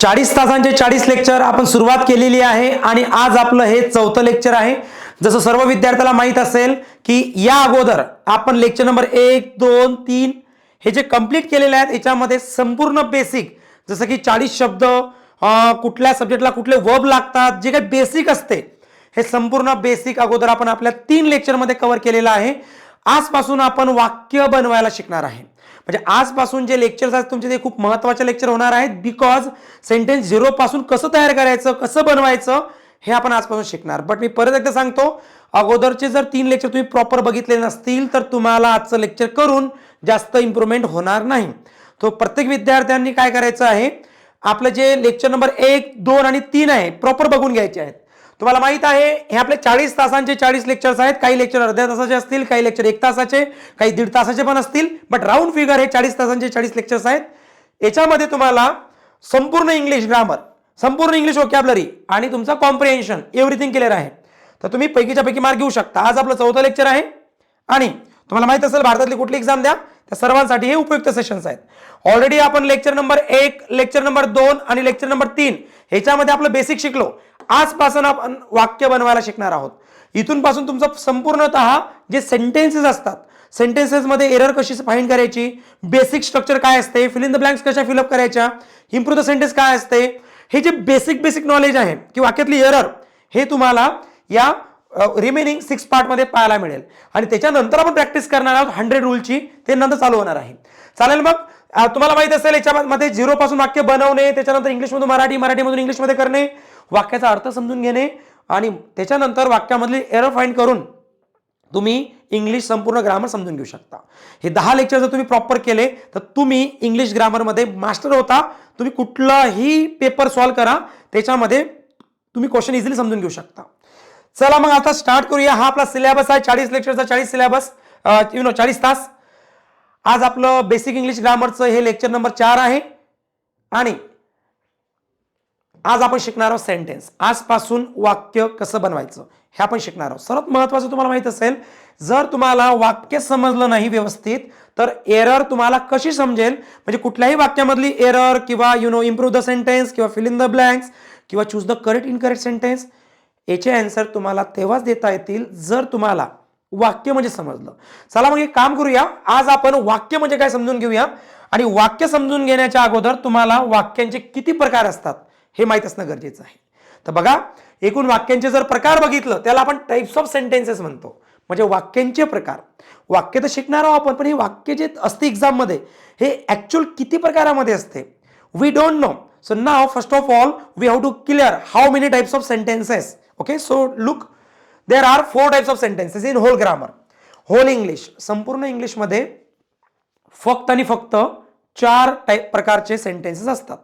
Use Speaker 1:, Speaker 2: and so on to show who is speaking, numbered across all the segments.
Speaker 1: 40 तासांचे 40 लेक्चर आपण सुरुवात केलेली आहे आणि आज आपलं हे चौथं लेक्चर आहे। जसं सर्व विद्यार्थ्याला माहित असेल की या अगोदर आपण लेक्चर नंबर 1 2 3 हे जे कंप्लीट केलेले आहेत याच्यामध्ये संपूर्ण बेसिक जसं की 40 शब्द कुठल्या सब्जेक्टला कुठले वर्ब लागतात जे काही बेसिक असते हे संपूर्ण बेसिक अगोदर आपण आपल्या 3 लेक्चर मध्ये कव्हर केलेलं आहे। आजपासून आपण वाक्य बनवायला शिकणार आहे। म्हणजे आजपासून जे लेक्चर्स आहेत तुमचे ते खूप महत्त्वाचे लेक्चर होणार आहेत बिकॉज सेंटेन्स झिरो पासून कसं तयार करायचं कसं बनवायचं हे आपण आजपासून शिकणार। बट मी परत एकदा सांगतो अगोदरचे जर 3 लेक्चर तुम्ही प्रॉपर बघितले नसतील तर तुम्हाला आजचं लेक्चर करून जास्त इम्प्रूव्हमेंट होणार नाही। तो प्रत्येक विद्यार्थ्यांनी काय करायचं आहे आपलं जे लेक्चर नंबर 1 2 आणि 3 आहे प्रॉपर बघून घ्यायचे आहेत। तुम्हाला माहित आहे हे आपले 40 तासांचे 40 लेक्चर्स आहेत। काही लेक्चर अर्ध्या तासाचे असतील काही लेक्चर 1 तासाचे काही 1.5 तासाचे पण असतील बट राऊंड फिगर हे 40 तासांचे 40 लेक्चर्स आहेत। याच्यामध्ये तुम्हाला संपूर्ण इंग्लिश ग्रामर संपूर्ण इंग्लिश व्होकॅब्युलरी आणि तुमचा कॉम्प्रिहेन्शन एव्हरीथिंग क्लिअर आहे तर तुम्ही पैकीच्या पैकी मार्क घेऊ शकता। आज आपलं चौथं लेक्चर आहे आणि तुम्हाला माहित असेल भारतातली कुठली एक्झाम द्या त्या सर्वांसाठी हे उपयुक्त सेशन्स आहेत। ऑलरेडी आपण लेक्चर नंबर 1 लेक्चर नंबर 2 आणि लेक्चर नंबर 3 ह्याच्यामध्ये आपलं बेसिक शिकलो। आजपासून आपण वाक्य बनवायला शिकणार आहोत। इथून पासून तुमचं संपूर्णतः जे सेंटेन्सेस असतात सेंटेन्सेस मध्ये एरर कशी फाइंड करायची बेसिक स्ट्रक्चर काय असते फिल इन द ब्लँक्स कशा फिलअप करायच्या इम्प्रूव्ह द सेंटेन्स काय असते हे जे बेसिक नॉलेज आहे की वाक्यातली एरर हे तुम्हाला या रिमेनिंग 6 पार्ट मध्ये पाहायला मिळेल आणि त्याच्यानंतर आपण प्रॅक्टिस करणार आहोत 100 रूलची ते नंतर चालू होणार आहे। चालेल मग तुम्हाला माहित असेल याच्यामध्ये झिरो पासून वाक्य बनवणे त्याच्यानंतर इंग्लिश मधून मराठी मराठीमधून इंग्लिश मध्ये करणे वाक्याचा अर्थ समजून घेणे आणि त्याच्यानंतर वाक्यामधली एरर फाइंड करून तुम्ही इंग्लिश संपूर्ण ग्रामर समजून घेऊ शकता। हे 10 लेक्चर जर तुम्ही प्रॉपर केले तर तुम्ही इंग्लिश ग्रामर मध्ये मास्टर होता। तुम्ही कुठलाही पेपर सॉल्व करा त्याच्यामध्ये तुम्ही क्वेश्चन इझिली समजून घेऊ शकता। चला मग आता स्टार्ट करूया। हा आपला सिलेबस आहे 40 लेक्चरचा 40 सिलेबस 40 तास। आज आपलं बेसिक इंग्लिश ग्रामरचं हे लेक्चर नंबर 4 आहे आणि आज आपण शिकणार आहोत सेंटेन्स। आजपासून वाक्य कसं बनवायचं हे आपण शिकणार आहोत। सर्वात महत्त्वाचं तुम्हाला माहित असेल जर तुम्हाला वाक्य समजलं नाही व्यवस्थित तर एरर तुम्हाला कशी समजेल म्हणजे कुठल्याही वाक्यामधली एरर किंवा इम्प्रूव्ह द सेंटेन्स किंवा फिल इन द ब्लँक्स किंवा choose the correct incorrect sentence याचे आन्सर तुम्हाला तेव्हाच देता येतील जर तुम्हाला वाक्य म्हणजे समजलं। चला मग एक काम करूया आज आपण वाक्य म्हणजे काय समजून घेऊया आणि वाक्य समजून घेण्याच्या अगोदर तुम्हाला वाक्यांचे किती प्रकार असतात हे माहित असणं गरजेचं आहे। तर बघा एकूण वाक्यांचे जर प्रकार बघितलं त्याला आपण टाइप्स ऑफ सेंटेन्सेस म्हणतो म्हणजे वाक्यांचे प्रकार। वाक्य तर शिकणार आहोत आपण पण हे वाक्य जे असते एक्झाम मध्ये हे ऍक्च्युअल किती प्रकारामध्ये असते we don't know. So now first of all we have to clear how many types of sentences. Okay so look there are 4 types of sentences in whole grammar whole English. संपूर्ण English मध्ये फक्त आणि फक्त 4 प्रकारचे sentences असतात।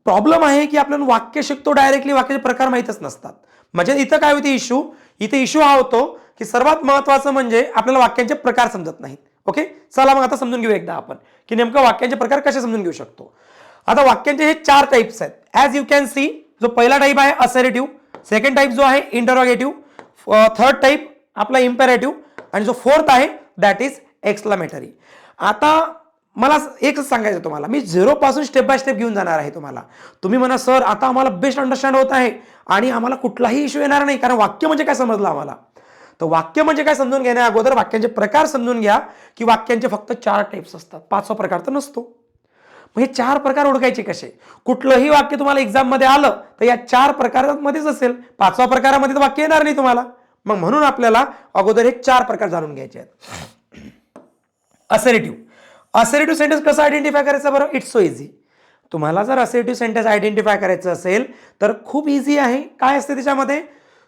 Speaker 1: Problem आहे की आपण वाक्य शिकतो डायरेक्टली वाक्याचे प्रकार माहीतच नसतात। म्हणजे इथं काय होते इश्यू हा होतो की सर्वात महत्त्वाचं म्हणजे आपल्याला वाक्यांचे प्रकार समजत नाहीत। ओके चला मग आता समजून घेऊ एकदा आपण की नेमकं वाक्यांचे प्रकार कसे समजून घेऊ शकतो। आता वाक्यांचे हे 4 टाइप्स आहेत ॲज यू कॅन सी। जो पहिला टाइप आहे असर्टिव्ह, सेकंड टाइप जो आहे इंटरोगेटिव्ह, थर्ड टाइप आपला इम्पेरेटिव्ह आणि जो फोर्थ आहे दॅट इज एक्सक्लेमेटरी। आता मला एकच सांगायचं तुम्हाला मी झिरो पासून स्टेप बाय स्टेप घेऊन जाणार आहे तुम्हाला। तुम्ही म्हणा सर आता आम्हाला बेस्ट अंडरस्टँड होत आहे आणि आम्हाला कुठलाही इश्यू येणार नाही कारण वाक्य म्हणजे काय समजलं आम्हाला। तर वाक्य म्हणजे काय समजून घेण्या अगोदर वाक्यांचे प्रकार समजून घ्या की वाक्यांचे फक्त 4 टाइप्स असतात 5वा प्रकार तर नसतो। मग हे 4 प्रकार ओळखायचे कसे कुठलंही वाक्य तुम्हाला एक्झाम मध्ये आलं तर या 4 प्रकारांमध्येच असेल 5वा प्रकारामध्ये तर वाक्य येणार नाही तुम्हाला। मग म्हणून आपल्याला अगोदर हे 4 प्रकार जाणून घ्यायचे आहेत। असर्टिव्ह सेंटेन्स कसं आयडेंटिफाय करायचं बरं इट्स सो इझी। तुम्हाला जर असर्टिव्ह सेंटेन्स आयडेंटिफाय करायचं असेल तर खूप इझी आहे। काय असते त्याच्यामध्ये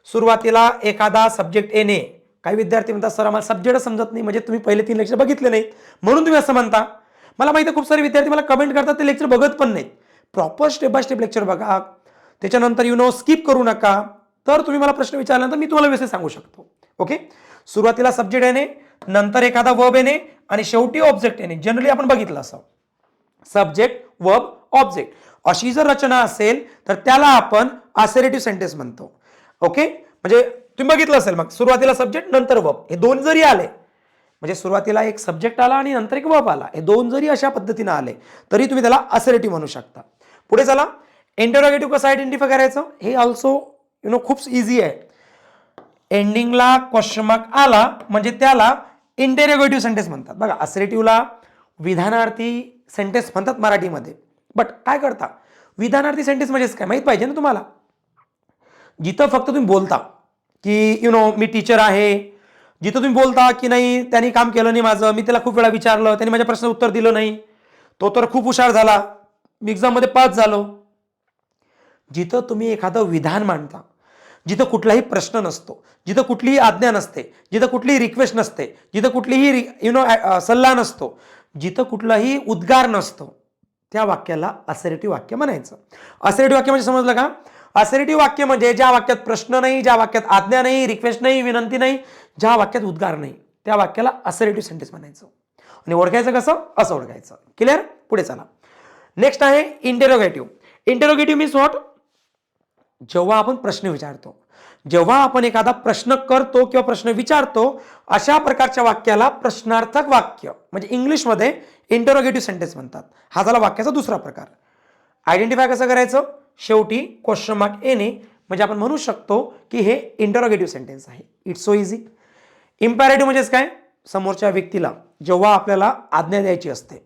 Speaker 1: सुरुवातीला एखादा सब्जेक्ट येणे। काही विद्यार्थी म्हणतात सर आम्हाला सब्जेक्ट समजत नाही म्हणजे तुम्ही पहिले 3 लेक्चर बघितले नाहीत म्हणून तुम्ही असं म्हणता। मला माहिती आहे खूप सारे विद्यार्थी मला कमेंट करतात ते लेक्चर बघत पण नाहीत। Proper step by step lecture बघा त्याच्यानंतर स्किप करू नका तर तुम्ही मला प्रश्न विचारल्यानंतर मी तुम्हाला व्यवस्थित सांगू शकतो। ओके सुरुवातीला सब्जेक्ट येणे नंतर एखादा वर्ब येणे आणि शेवटी ऑब्जेक्ट येणे। जनरली आपण बघितलं असं सब्जेक्ट वर्ब ऑब्जेक्ट अशी जर रचना असेल तर त्याला आपण असर्टिव्ह सेंटेन्स म्हणतो। ओके म्हणजे तुम्ही बघितलं असेल मग सुरुवातीला सब्जेक्ट नंतर वर्ब हे दोन जरी आले म्हणजे सुरुवातीला एक सब्जेक्ट आला आणि नंतर एक वर्ब आला हे दोन जरी अशा पद्धतीने आले तरी तुम्ही त्याला असर्टिव्ह म्हणू शकता। पुढे चला इंटरोगेटिव्ह कसं आयडेंटिफाय करायचं हे ऑल्सो खूप इझी आहे. एंडिंगला क्वेश्चन मार्क आला म्हणजे त्याला इंटेरोगेटिव्ह सेंटेन्स म्हणतात. बघा असरेटिव्हला विधानार्थी सेंटेन्स म्हणतात मराठीमध्ये. बट काय करता, विधानार्थी सेंटेन्स म्हणजेच काय माहित पाहिजे ना तुम्हाला. जिथं फक्त तुम्ही बोलता की मी टीचर आहे, जिथं तुम्ही बोलता की नाही त्यांनी काम केलं नाही माझं, मी त्याला खूप वेळा विचारलं, त्यांनी माझ्या प्रश्नाचं उत्तर दिलं नाही, तो तर खूप हुशार झाला, मी एक्झाममध्ये पास झालो. जिथं तुम्ही एखादं विधान मांडता, जिथं कुठलाही प्रश्न नसतो, जिथं कुठलीही आज्ञा नसते, जिथं कुठलीही रिक्वेस्ट नसते, जिथं कुठलीही सल्ला नसतो, जिथं कुठलाही उद्गार नसतो, त्या वाक्याला असरेटिव्ह वाक्य म्हणायचं. असरेटिव्ह वाक्य म्हणजे समजलं का? असरेटिव्ह वाक्य म्हणजे ज्या वाक्यात प्रश्न नाही, ज्या वाक्यात आज्ञा नाही, रिक्वेस्ट नाही, विनंती नाही, ज्या वाक्यात उद्गार नाही, त्या वाक्याला असरेटिव्ह सेंटेन्स म्हणायचं. आणि ओळखायचं कसं? असं ओळखायचं. क्लिअर? पुढे चला. नेक्स्ट आहे इंटेरोगेटिव्ह. इंटेरोगेटिव्ह मीन्स व्हॉट? जेव्हा आपण प्रश्न विचारतो, जेव्हा आपण एखादा प्रश्न करतो किंवा प्रश्न विचारतो, अशा प्रकारच्या वाक्याला प्रश्नार्थक वाक्य म्हणजे इंग्लिशमध्ये इंटरोगेटिव्ह सेंटेन्स म्हणतात. हा झाला वाक्याचा दुसरा प्रकार. आयडेंटिफाय कसं करायचं? शेवटी क्वेश्चन मार्क येणे म्हणजे आपण म्हणू शकतो की हे इंटरोगेटिव्ह सेंटेन्स आहे. It's so easy. इम्पॅरेटिव्ह म्हणजेच काय? समोरच्या व्यक्तीला जेव्हा आपल्याला आज्ञा द्यायची असते,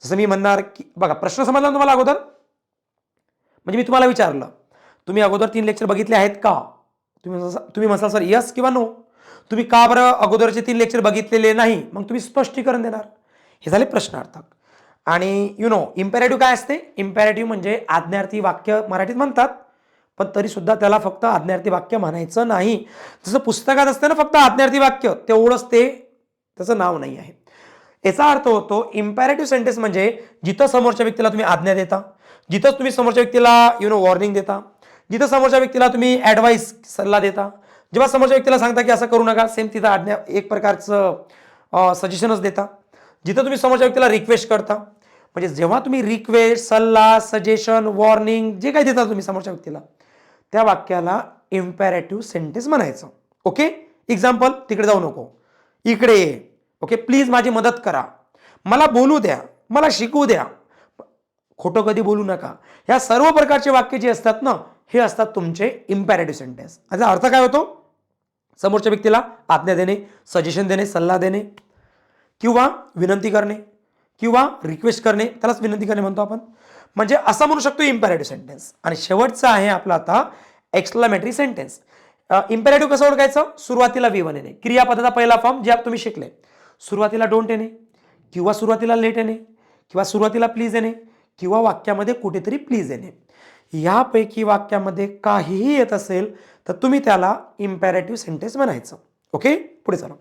Speaker 1: जसं मी म्हणणार की बघा प्रश्न समजला तुम्हाला अगोदर, म्हणजे मी तुम्हाला विचारलं तुम्ही अगोदर 3 लेक्चर बघितले आहेत का? तुम्ही म्हणाल सर यस किंवा नो. तुम्ही का बरं अगोदरचे 3 लेक्चर बघितलेले नाही? मग तुम्ही स्पष्टीकरण देणार. हे झाले प्रश्नार्थक. आणि इम्पेरेटिव्ह काय असते? इम्पेरेटिव्ह म्हणजे आज्ञार्थी वाक्य मराठीत म्हणतात, पण तरी सुद्धा त्याला फक्त आज्ञार्थी वाक्य म्हणायचं नाही. जसं पुस्तकात असते ना फक्त आज्ञार्थी वाक्य, तेवढंच ते त्याचं नाव नाही आहे. याचा अर्थ होतो इम्पेरेटिव्ह सेंटेन्स म्हणजे जिथं समोरच्या व्यक्तीला तुम्ही आज्ञा देता, जिथं तुम्ही समोरच्या व्यक्तीला वॉर्निंग देता, जिथं समोरच्या व्यक्तीला तुम्ही ॲडवाईस सल्ला देता, जेव्हा समोरच्या व्यक्तीला सांगता की असं करू नका, सेम तिथं आज्ञा एक प्रकारचं सजेशनच देता. जिथं तुम्ही समोरच्या व्यक्तीला रिक्वेस्ट करता, म्हणजे जेव्हा तुम्ही रिक्वेस्ट, सल्ला, सजेशन, वॉर्निंग जे काही देता तुम्ही समोरच्या व्यक्तीला, त्या वाक्याला इम्पेरेटिव्ह सेंटेन्स म्हणायचं. ओके. एक्झाम्पल, तिकडे जाऊ नको, इकडे ये. ओके, प्लीज माझी मदत करा, मला बोलू द्या, मला शिकू द्या, खोटं कधी बोलू नका. ह्या सर्व प्रकारचे वाक्य जे असतात ना, हे असतात तुमचे इम्पेरेटिव्ह सेंटेन्स. याचा अर्थ काय होतो? समोरच्या व्यक्तीला आज्ञा देणे, सजेशन देणे, सल्ला देणे, किंवा विनंती करणे किंवा रिक्वेस्ट करणे, त्यालाच विनंती करणे म्हणतो आपण. म्हणजे असं म्हणू शकतो इम्पेरेटिव्ह सेंटेन्स. आणि शेवटचं आहे आपला आता एक्सक्लामेटरी सेंटेन्स. इम्पेरेटिव्ह कसं ओळखायचं? सुरुवातीला V1 येणे, क्रियापदाचा पहिला फॉर्म जे तुम्ही शिकले. सुरुवातीला डोंट येणे, किंवा सुरुवातीला लेट येणे, किंवा सुरुवातीला प्लीज येणे, किंवा वाक्यामध्ये कुठेतरी प्लीज येणे. यापैकी वाक्यामध्ये काहीही येत असेल तर तुम्ही त्याला इम्पेरेटिव्ह सेंटेन्स म्हणायचं. ओके, पुढे चला.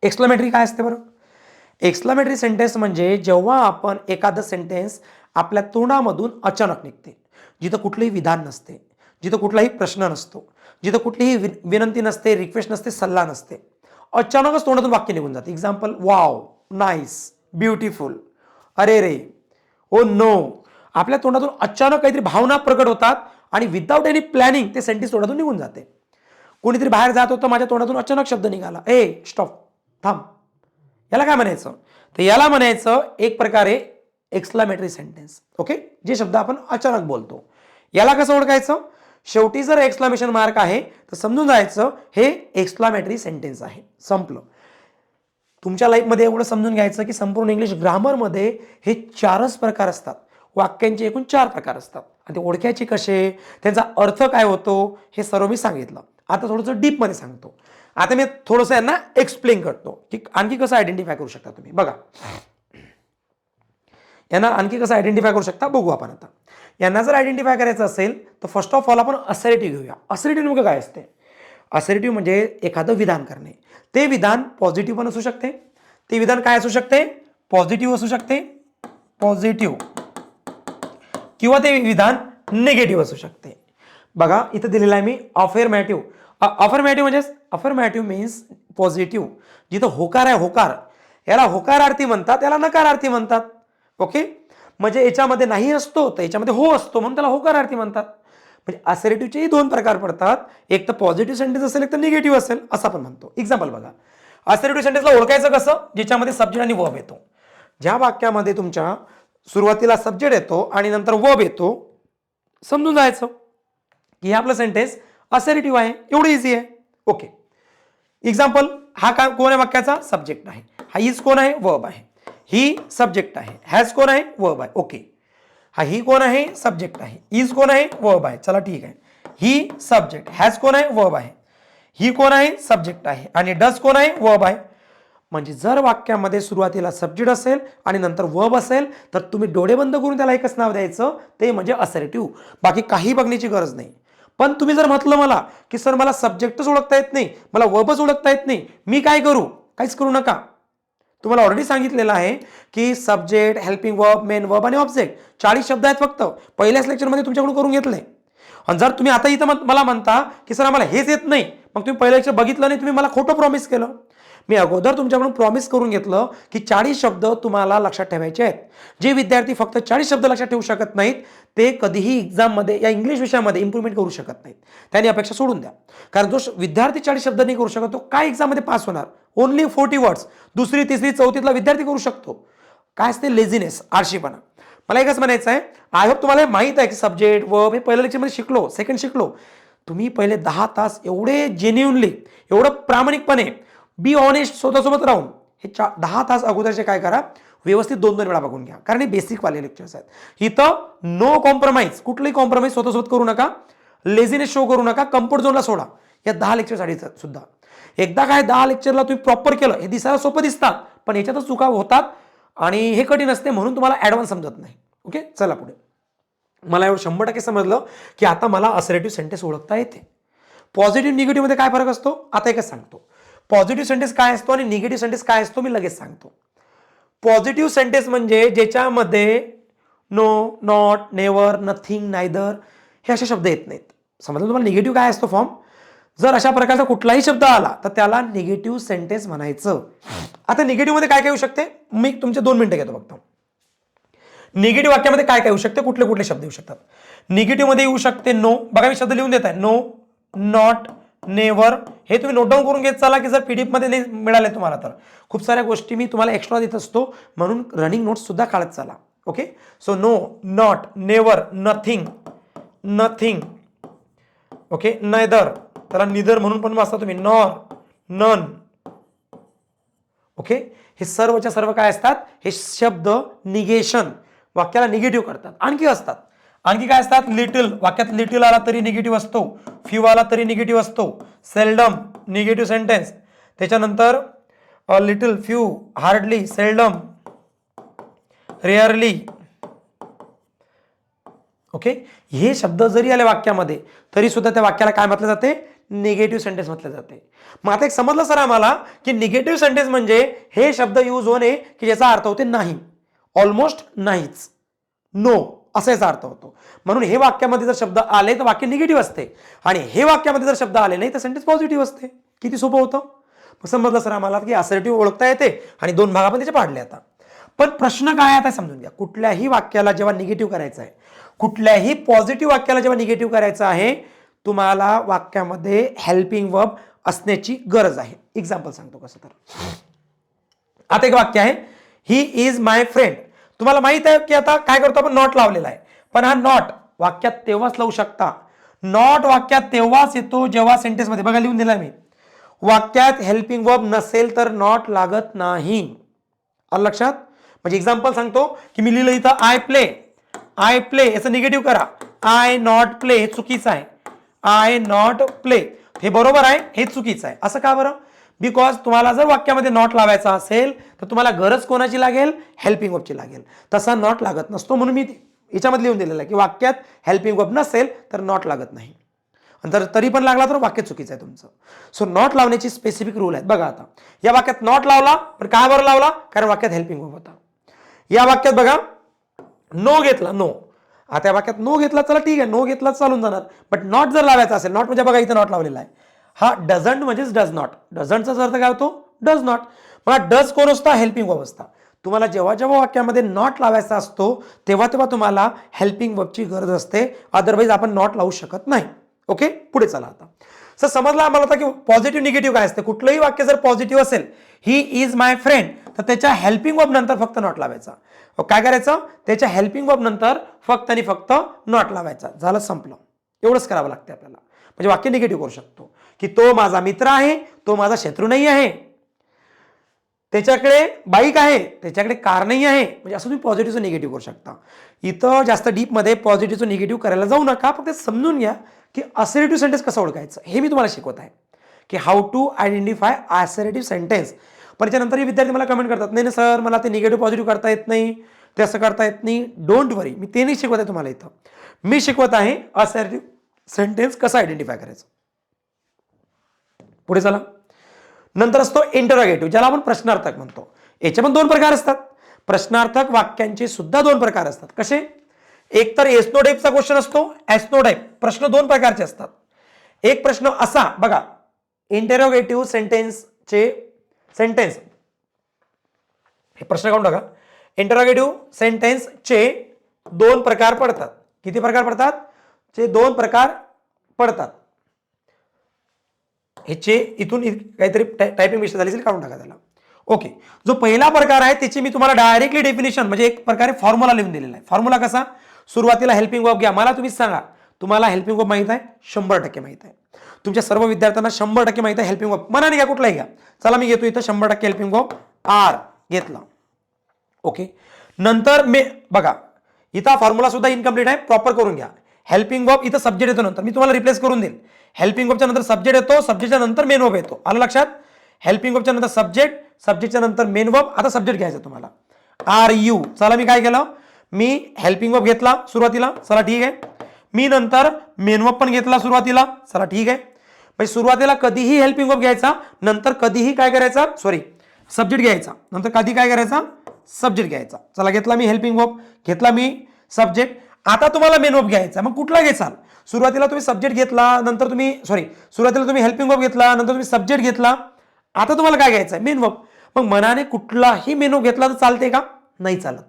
Speaker 1: एक्सक्लामेटरी काय असते बरं? एक्सक्लामेटरी सेंटेन्स म्हणजे जेव्हा आपण एखादं सेंटेन्स आपल्या तोंडामधून अचानक निघते, जिथं कुठलंही विधान नसते, जिथं कुठलाही प्रश्न नसतो, जिथं कुठलीही विनंती नसते, रिक्वेस्ट नसते, सल्ला नसते, अचानकच तोंडातून वाक्य निघून जाते. एक्झाम्पल, वाव, नाईस, ब्युटिफुल, अरे रे, ओ नो. आपल्या तोंडातून अचानक काहीतरी भावना प्रकट होतात आणि विदाउट एनी प्लॅनिंग ते सेंटेन्स तोंडातून निघून जाते. कोणीतरी बाहेर जात होतं, माझ्या तोंडातून अचानक शब्द निघाला, ए स्टॉप, थांब. याला काय म्हणायचं? तर याला म्हणायचं एक प्रकारे एक्सक्लामेटरी सेंटेन्स. ओके, जे शब्द आपण अचानक बोलतो. याला कसं ओळखायचं? शेवटी जर एक्सक्लामेशन मार्क आहे तर समजून जायचं हे एक्सक्लामेटरी सेंटेन्स आहे. संपलं. तुमच्या लाईफमध्ये एवढं समजून घ्यायचं की संपूर्ण इंग्लिश ग्रामरमध्ये हे 4च प्रकार असतात. वाक्यांचे एकूण 4 प्रकार असतात. आणि ते ओळखायचे कसे, त्यांचा अर्थ काय होतो, हे सर्व मी सांगितलं. आता थोडंसं डीपमध्ये सांगतो. आता मी थोडंसं यांना एक्सप्लेन करतो की आणखी कसं आयडेंटिफाय करू शकता तुम्ही. बघा, यांना आणखी कसं आयडेंटिफाय करू शकता बघू आपण. आता यांना जर आयडेंटिफाय करायचं असेल तर फर्स्ट ऑफ ऑल आपण असरेटिव्ह घेऊया. असरेटिव्ह नेमकं काय असते? असरेटिव्ह म्हणजे एखादं विधान करणे. ते विधान पॉझिटिव्ह पण असू शकते, ते विधान काय असू शकते? पॉझिटिव्ह असू शकते, पॉझिटिव्ह, किंवा ते विधान निगेटिव्ह असू शकते. बघा इथं दिलेलं आहे मी अफर्मेटिव्ह. अफर्मेटिव्ह म्हणजे अफर्मेटिव्ह मीन्स पॉझिटिव्ह. जिथं होकार आहे, होकार, याला होकारार्थी म्हणतात, याला नकारार्थी म्हणतात. ओके, म्हणजे याच्यामध्ये नाही असतो तर याच्यामध्ये हो असतो, म्हणून त्याला होकारार्थी म्हणतात. म्हणजे असरेटिव्हचेही 2 प्रकार पडतात. एक तर पॉझिटिव्ह सेंटेन्स असेल, एक तर निगेटिव्ह असेल, असं आपण म्हणतो. एक्झाम्पल बघा, असरेटिव्ह सेंटेन्सला ओळखायचं कसं? ज्याच्यामध्ये सब्जेक्ट आणि वर्ब येतो. ज्या वाक्यामध्ये तुमच्या सुरुवातीला सब्जेक्ट येतो आणि नंतर वर्ब येतो, समजून जायचं की हे आपलं सेंटेन्स असर्टिव्ह आहे, एवढं इझी आहे. ओके, एक्झाम्पल, हा काय कोण आहे वाक्याचा? सब्जेक्ट आहे. हा इज कोण आहे? वर्ब आहे. ही सब्जेक्ट आहे. हॅज कोण आहे? वर्ब आहे. ओके, हा ही कोण आहे? सब्जेक्ट आहे. इज कोण आहे? वर्ब आहे. चला ठीक आहे, ही सब्जेक्ट, हॅज कोण आहे? वर्ब आहे. ही कोण आहे? सब्जेक्ट आहे. आणि डज कोण आहे? वर्ब आहे. म्हणजे जर वाक्यामध्ये सुरुवातीला सब्जेक्ट असेल आणि नंतर वर्ब असेल तर तुम्ही डोळे बंद करून त्याला एकच नाव द्यायचं, ते म्हणजे असर्टिव्ह. बाकी काही बघण्याची गरज नाही. पण तुम्ही जर म्हटलं मला की सर मला सब्जेक्टच ओळखता येत नाही, मला वर्बच ओळखता येत नाही, मी काय करू? काहीच करू नका. तुम्हाला ऑलरेडी सांगितलेलं आहे की subject, helping verb, main verb आणि ऑब्जेक्ट 40 शब्द आहेत फक्त. पहिल्याच लेक्चरमध्ये तुमच्याकडून करून घेतलंय. आणि जर तुम्ही आता इथं मला म्हणता की सर आम्हाला हेच येत नाही, मग तुम्ही पहिल्या लेक्चर बघितलं नाही, तुम्ही मला खोटं प्रॉमिस केलं. मी अगोदर तुमच्याकडून प्रॉमिस करून घेतलं की 40 शब्द तुम्हाला लक्षात ठेवायचे आहेत. जे विद्यार्थी फक्त 40 शब्द लक्षात ठेवू शकत नाहीत ते कधीही एक्झाममध्ये या इंग्लिश विषयामध्ये इम्प्रूव्हमेंट करू शकत नाहीत. त्यांनी अपेक्षा सोडून द्या. कारण जो विद्यार्थी 40 शब्द नाही करू शकत तो काय एक्झाममध्ये पास होणार? ओनली 40 वर्ड्स दुसरी, तिसरी, चौथीतला विद्यार्थी करू शकतो. काय असते? लेझीनेस, आळशीपणा. मला एकच म्हणायचं आहे, आय होप तुम्हाला माहित आहे की सब्जेक्ट, वर्ब हे पहिल्या लेक्चरमध्ये शिकलो, सेकंड शिकलो. तुम्ही पहिले 10 तास एवढे जेन्युइनली, एवढं प्रामाणिकपणे, बी ऑनेस्ट स्वतःसोबत राहून हे 10 तास अगोदरचे काय करा, व्यवस्थित 2-2 वेळा बघून घ्या. कारण हे बेसिक वाले लेक्चर्स आहेत. इथं नो कॉम्प्रोमाइज, कुठलंही कॉम्प्रोमाइज स्वतःसोबत करू नका, लेझीनेस शो करू नका, कम्फर्ट झोनला सोडा. या 10 लेक्चरसाठी सुद्धा एकदा काय 10 लेक्चरला तुम्ही प्रॉपर केलं, हे दिसायला सोपं दिसतात पण याच्यातच चुका होतात आणि हे कठीण असते म्हणून तुम्हाला ॲडव्हान्स समजत नाही. ओके, चला पुढे. मला एवढं 100% समजलं की आता मला असर्टिव्ह सेंटेन्स ओळखता येते. पॉझिटिव्ह निगेटिव्ह मध्ये काय फरक असतो आता एकच सांगतो. पॉझिटिव्ह सेंटेन्स काय असतो आणि निगेटिव्ह सेंटेन्स काय असतो मी लगेच सांगतो. पॉझिटिव्ह सेंटेन्स म्हणजे ज्याच्यामध्ये no, not, never, nothing, neither हे असे शब्द येत नाहीत. समजलं तुम्हाला निगेटिव्ह काय असतो फॉर्म? जर अशा प्रकारचा कुठलाही शब्द आला तर त्याला निगेटिव्ह सेंटेन्स म्हणायचं. आता निगेटिव्ह मध्ये काय काय येऊ शकते? मी तुमचे 2 मिनिटं घेतो बघतो. निगेटिव्ह वाक्यामध्ये काय काय येऊ शकते? कुठले कुठले शब्द येऊ शकतात? निगेटिव्ह मध्ये येऊ शकते नो. बघा मी शब्द लिहून देत आहे. No, not, never. हे तुम्ही नोट डाऊन करून घेत चला की जर पीडीएफ मध्ये नाही मिळाले तुम्हाला तर खूप साऱ्या गोष्टी मी तुम्हाला एक्स्ट्रा देत असतो म्हणून रनिंग नोट्स सुद्धा काढत चला. Okay, so no, not, never, nothing, nothing. Okay, neither, त्याला निदर म्हणून पण वाचता तुम्ही, नॉर, नन. ओके, हे सर्वच्या सर्व काय असतात? हे शब्द निगेशन, वाक्याला निगेटिव्ह करतात. आणखी असतात, आणखी काय असतात? लिटिल, वाक्यात लिटिल आला तरी निगेटिव्ह असतो, फ्यू आला तरी निगेटिव्ह असतो. Seldom, negative sentence. त्याच्यानंतर little, few, hardly, seldom, rarely. Okay, हे शब्द जरी आले वाक्यामध्ये तरी सुद्धा त्या वाक्याला काय म्हटलं जाते? निगेटिव्ह सेंटेन्स म्हटलं जाते. मग आता एक समजलं सर आम्हाला की निगेटिव्ह सेंटेन्स म्हणजे हे शब्द यूज होणे की ज्याचा अर्थ होते नाही, ऑलमोस्ट नाहीच, नो असा याचा अर्थ होतो. म्हणून हे वाक्यामध्ये जर शब्द आले तर वाक्य निगेटिव्ह असते आणि हे वाक्यामध्ये जर शब्द आले नाही तर सेंटेन्स पॉझिटिव्ह असते. किती सोपं होतं? समजलं सर आम्हाला की असर्टिव्ह ओळखता येते आणि 2 भाग आपण त्याचे पाडले. आता पण प्रश्न काय आता समजून घ्या. कुठल्याही वाक्याला जेव्हा निगेटिव्ह करायचं आहे, कुठल्याही पॉझिटिव्ह वाक्याला जेव्हा निगेटिव्ह करायचं आहे, तुम्हाला वाक्यामध्ये हेल्पिंग वर्ब असण्याची गरज आहे. एक्झाम्पल सांगतो कसं. तर आता एक वाक्य आहे, ही इज माय फ्रेंड. तुम्हाला माहित आहे की आता काय करतो आपण? नॉट लावलेला आहे. पण हा नॉट वाक्यात तेव्हाच लावू शकता. नॉट वाक्यात तेव्हाच येतो जेव्हा सेंटेन्स मध्ये, बघा लिहून दिला मी, वाक्यात हेल्पिंग वर्ब नसेल तर नॉट लागत नाही. आलं लक्षात? म्हणजे एक्झाम्पल सांगतो की मी लिहिलं इथं आय प्ले, आय प्ले याचं निगेटिव्ह करा. आय नॉट प्ले हे चुकीचं आहे. आय नॉट प्ले हे बरोबर आहे, हे चुकीचं आहे. असं का बरं? बिकॉज तुम्हाला जर वाक्यामध्ये नॉट लावायचा असेल तर तुम्हाला गरज कोणाची लागेल? हेल्पिंग वर्बची लागेल. तसा नॉट लागत नसतो म्हणून मी याच्यामध्ये लिहून दिलेलं आहे की वाक्यात हेल्पिंग वर्ब नसेल तर नॉट लागत नाही. जर तरी पण लागला तर वाक्य चुकीचं आहे तुमचं. सो नॉट लावण्याची स्पेसिफिक रूल आहेत. बघा आता या वाक्यात नॉट लावला पण का बरं लावला? कारण वाक्यात हेल्पिंग वर्ब होता. या वाक्यात बघा नो घेतला, नो. आता या वाक्यात नो घेतला, चला ठीक आहे, नो घेतला चालून जाणार. बट नॉट जर लावायचा असेल, नॉट म्हणजे बघा इथं नॉट लावलेला आहे. हा डझंट म्हणजेच डज नॉट. डझंटचा अर्थ काय होतो? Does not. मग डज कोण असता? हेल्पिंग वर्ब असता. तुम्हाला जेव्हा जेव्हा वाक्यामध्ये नॉट लावायचा असतो तेव्हा तेव्हा तुम्हाला हेल्पिंग वर्बची गरज असते, अदरवाईज आपण नॉट लावू शकत नाही. ओके, पुढे चला. आता सर समजला आम्हाला आता की पॉझिटिव्ह निगेटिव्ह काय असते. कुठलंही वाक्य जर पॉझिटिव्ह असेल, ही इज माय फ्रेंड, तर त्याच्या हेल्पिंग वर्ब नंतर फक्त नॉट लावायचा. काय करायचं, त्याच्या हेल्पिंग वर्ब नंतर फक्त आणि फक्त नॉट लावायचा, झालं संपलं. एवढंच करावं लागतं आपल्याला. म्हणजे वाक्य निगेटिव्ह करू शकतो की तो माझा मित्र आहे, तो माझा शत्रू नाही आहे, त्याच्याकडे बाईक आहे, त्याच्याकडे कार नाही आहे. म्हणजे असं तुम्ही पॉझिटिव्हचं निगेटिव्ह करू शकता. इथं जास्त डीपमध्ये पॉझिटिव्हचं निगेटिव्ह करायला जाऊ नका. फक्त समजून घ्या की असर्टिव्ह सेंटेन्स कसं ओळखायचं हे मी तुम्हाला शिकवत आहे की how to identify assertive sentence. पण त्याच्यानंतर विद्यार्थी मला कमेंट करतात, नाही सर मला ते निगेटिव्ह पॉझिटिव्ह करता येत नाही, ते असं करता येत नाही. डोंट वरी, मी ते नाही शिकवत आहे तुम्हाला. इथं मी शिकवत आहे असर्टिव्ह सेंटेन्स कसं आयडेंटिफाय करायचं. पुढे चला. नंतर असतो इंटरोगेटिव्ह, ज्याला आपण प्रश्नार्थक म्हणतो. याचे पण दोन प्रकार असतात. प्रश्नार्थक वाक्यांचे सुद्धा दोन प्रकार असतात. कसे? एक तर एस नो टाईपचा क्वेश्चन असतो. एस नो टाईप प्रश्न दोन प्रकारचे असतात. एक प्रश्न असा बघा, इंटरोगेटिव्ह सेंटेन्सचे सेंटेन्स हे प्रश्न काढून टाका. इंटरोगेटिव्ह सेंटेन्सचे दोन प्रकार पडतात. किती प्रकार पडतात? चे दोन प्रकार पडतात. ह्याचे इथून काहीतरी टायपिंग मिस्टेक झाली असेल, काढून टाका त्याला. ओके. जो पहिला प्रकार आहे त्याची मी तुम्हाला डायरेक्टली डेफिनेशन म्हणजे एक प्रकारे फॉर्म्युला लिहून दिलेला आहे. फॉर्म्युला कसा? सुरुवातीला हेल्पिंग वर्ब घ्या. मला तुम्ही सांगा, तुम्हाला हेल्पिंग वर्ब माहित आहे? 100% माहित आहे. तुमच्या सर्व विद्यार्थ्यांना 100% माहित आहे हेल्पिंग वर्ब. मनाने घ्या, कुठलाही घ्या. चला मी घेतो इथं 100% हेल्पिंग वर्ब आर घेतला. ओके. नंतर मी बघा इथं फॉर्म्युला सुद्धा इनकम्प्लीट आहे, प्रॉपर करून घ्या. हेल्पिंग वर्ब इथं सब्जेक्ट येतो, नंतर मी तुम्हाला रिप्लेस करून देईल. हेल्पिंग वर्बच्या नंतर सब्जेक्ट येतो, सब्जेक्टच्या नंतर मेन वर्ब येतो. आलं लक्षात? हेल्पिंग वर्बच्या नंतर सब्जेक्ट, सब्जेक्टच्या नंतर मेन वर्ब. आता सब्जेक्ट घ्यायचा तुम्हाला आर यू. चला मी काय केलं, मी हेल्पिंग वर्ब घेतला सुरुवातीला, चला ठीक आहे. मी नंतर मेन वर्ब पण घेतला सुरुवातीला, चला ठीक आहे. म्हणजे सुरुवातीला कधीही हेल्पिंग वर्ब घ्यायचा, नंतर कधीही काय करायचा, सॉरी सब्जेक्ट घ्यायचा, नंतर कधी काय करायचा, सब्जेक्ट घ्यायचा. चला घेतला मी हेल्पिंग वर्ब, घेतला मी सब्जेक्ट. आता तुम्हाला मेन वर्ब घ्यायचा. मग कुठला घ्यायचाल? सुरुवातीला तुम्ही सब्जेक्ट घेतला, नंतर तुम्ही सुरुवातीला तुम्ही हेल्पिंग वर्ब घेतला, नंतर तुम्ही सब्जेक्ट घेतला. आता तुम्हाला काय घ्यायचं आहे? Main verb. मग मनाने कुठलाही मेन वर्ब घेतला तर चालते का? नाही चालत.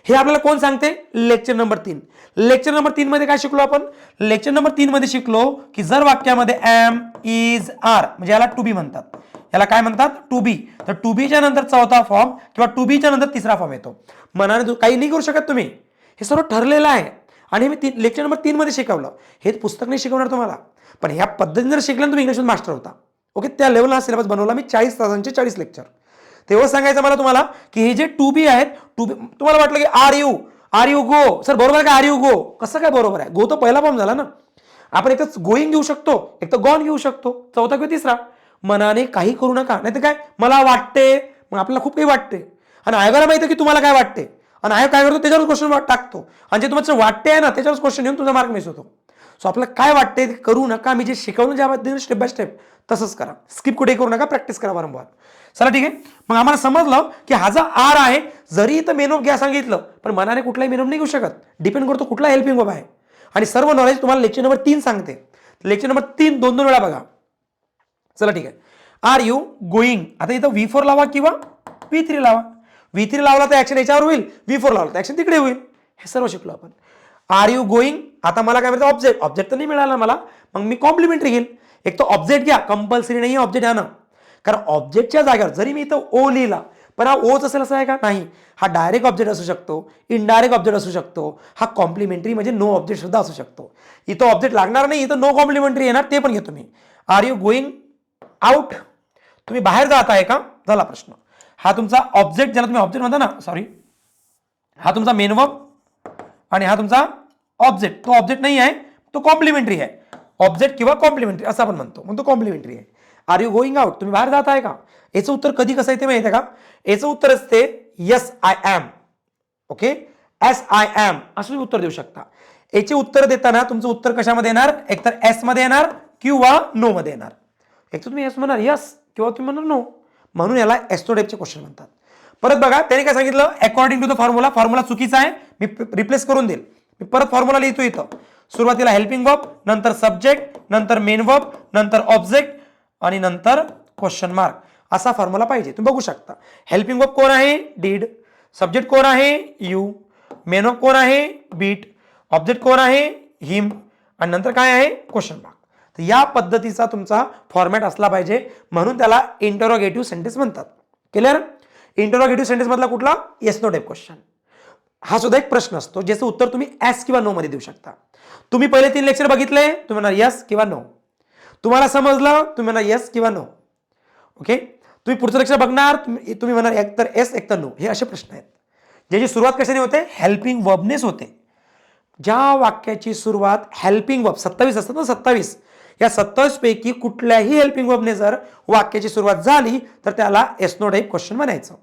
Speaker 1: हे आपल्याला कोण सांगते? Lecture number 3. लेक्चर नंबर 3 मध्ये काय शिकलो आपण? लेक्चर नंबर 3 मध्ये शिकलो की जर वाक्यामध्ये एम, इज, आर म्हणजे याला टू बी म्हणतात. याला काय म्हणतात? To be. तर टू बीच्या नंतर चौथा फॉर्म किंवा टू बीच्या नंतर तिसरा फॉर्म येतो. मनाने काही नाही करू शकत तुम्ही. हे सर्व ठरलेलं आहे आणि मी लेक्चर नंबर 3 मध्ये शिकवलं. हे पुस्तक नाही शिकवणार तुम्हाला, पण ह्या पद्धतीने जर शिकलं तुम्ही इंग्लिश मास्टर होता. ओके. त्या लेवलला हा सिलेबस बनवला मी. 40 तासांचे 40 लेक्चर. तेव्हा सांगायचं मला तुम्हाला की हे जे टू बी आहेत, टू बी तुम्हाला वाटलं की आर यू गो, सर बरोबर आहे का? आर यू गो कसं काय बरोबर आहे? गो तर पहिला फॉर्म झाला ना. आपण एक तर गोईंग घेऊ शकतो, एक तर गॉन घेऊ शकतो, चौथा किंवा तिसरा. मनाने काही करू नका. नाही तर काय, मला वाटते, मग आपल्याला खूप काही वाटते आणि आयोगाला माहिती की तुम्हाला काय वाटते आणि आयोग काय करतो त्याच्यावर क्वेश्चन टाकतो आणि जे तुम्हाला वाटते आहे ना त्याच्यावर क्वेश्चन येऊन तुमचा मार्क मिस होतो. सो आपल्याला काय वाटते ते करू नका. मी जे शिकवलं ज्या पद्धतीने स्टेप बाय स्टेप तसंच करा. स्किप कुठे करू नका, प्रॅक्टिस करा वारंवार. चला ठीक आहे. मग आम्हाला समजलं की हा जो आर आहे, जरी इथं मेन वर्ब घ्या सांगितलं पण मनाने कुठलाही मेन वर्ब नाही घेऊ शकत. डिपेंड करतो कुठला हेल्पिंग वर्ब आहे. आणि सर्व नॉलेज तुम्हाला लेक्चर नंबर 3 सांगते. लेक्चर नंबर 3 2 वेळा बघा. चला ठीक आहे. Are you going. आता इथं V4 लावा किंवा V3 लावा. V3 लावला तर ऍक्शन याच्यावर होईल, V4 लावला तर ऍक्शन तिकडे होईल. हे सर्व शिकलो आपण. Are you going. आता मला काय म्हणतं? ऑब्जेक्ट. ऑब्जेक्ट तर नाही मिळाला मला, मग मी कॉम्प्लिमेंटरी घेईल. एक तर ऑब्जेक्ट घ्या, कंपल्सरी नाही ऑब्जेक्ट आहे ना. कारण ऑब्जेक्टच्या जागेवर जरी मी इथं ओ लिहिला पण हा ओच असेल असं आहे का? नाही. हा डायरेक्ट ऑब्जेक्ट असू शकतो, इनडायरेक्ट ऑब्जेक्ट असू शकतो, हा कॉम्प्लिमेंटरी म्हणजे नो ऑब्जेक्ट सुद्धा असू शकतो. इथं ऑब्जेक्ट लागणार नाही, इथं नो कॉम्प्लिमेंटरी येणार, ते पण घेतो मी. Are you going out. तुम्ही बाहेर जात आहे का? झाला प्रश्न. हा तुमचा ऑब्जेक्ट, ज्याला तुम्ही ऑब्जेक्ट म्हणता ना, सॉरी हा तुमचा मेन वर्ब आणि हा तुमचा ऑब्जेक्ट. तो ऑब्जेक्ट नाही आहे, तो कॉम्प्लिमेंटरी आहे. ऑब्जेक्ट किंवा कॉम्प्लिमेंटरी असं आपण म्हणतो, मग तो कॉम्प्लिमेंटरी आहे. Are you going out. तुम्ही बाहेर जात आहे का? याचं उत्तर कधी कसं येते माहिती आहे का? याचं उत्तर असते yes I am. Okay. Yes I am असं तुम्ही उत्तर देऊ शकता. याचे उत्तर देताना तुमचं उत्तर कशामध्ये येणार? एकतर एस मध्ये येणार किंवा नो मध्ये येणार. एक तर तुम्ही एस म्हणणार यस किंवा तुम्ही म्हणणार नो, म्हणून याला एस्टो टाईपचे क्वेश्चन म्हणतात. परत बघा त्याने काय सांगितलं? According to the formula. Formula चुकीचा आहे, मी रिप्लेस करून देईल. मी परत फॉर्म्युला लिहितो इथं. सुरुवातीला हेल्पिंग वर्ब, नंतर सब्जेक्ट, नंतर मेन वर्ब, नंतर ऑब्जेक्ट आणि नंतर क्वेश्चन मार्क. असा फॉर्म्युला पाहिजे. तुम्ही बघू शकता. हेल्पिंग वर्ब कोण आहे? डीड. सब्जेक्ट कोण आहे? यू. मेन वर्ब कोण आहे? बीट. ऑब्जेक्ट कोण आहे? हिम. आणि नंतर काय आहे? Question mark. तर या पद्धतीचा तुमचा फॉर्मॅट असला पाहिजे, म्हणून त्याला इंटरोगेटिव्ह सेंटेन्स म्हणतात. क्लिअर? इंटरोगेटिव्ह सेंटेन्स मधला कुठला? Yes no type question. हा सुद्धा एक प्रश्न असतो ज्याचं उत्तर तुम्ही एस किंवा नो मध्ये देऊ शकता. तुम्ही पहिले 3 लेक्चर बघितले, तुम्ही म्हणणार यस किंवा नो. तुम्हाला समजलं, तुम्ही म्हणणार यस किंवा नो. ओके, तुम्ही पुढचं लेक्चर बघणार, तुम्ही म्हणणार एक तर एस एक तर नो. हे असे प्रश्न आहेत ज्याची सुरुवात कशाने होते, हेल्पिंग वर्बनेच होते. ज्या वाक्याची सुरुवात हेल्पिंग वर्ब 27 असतात ना, 27, या 27 पैकी कुठल्याही हेल्पिंग वर्बने जर वाक्याची सुरुवात झाली तर त्याला एस नो टाईप क्वेश्चन म्हणायचं.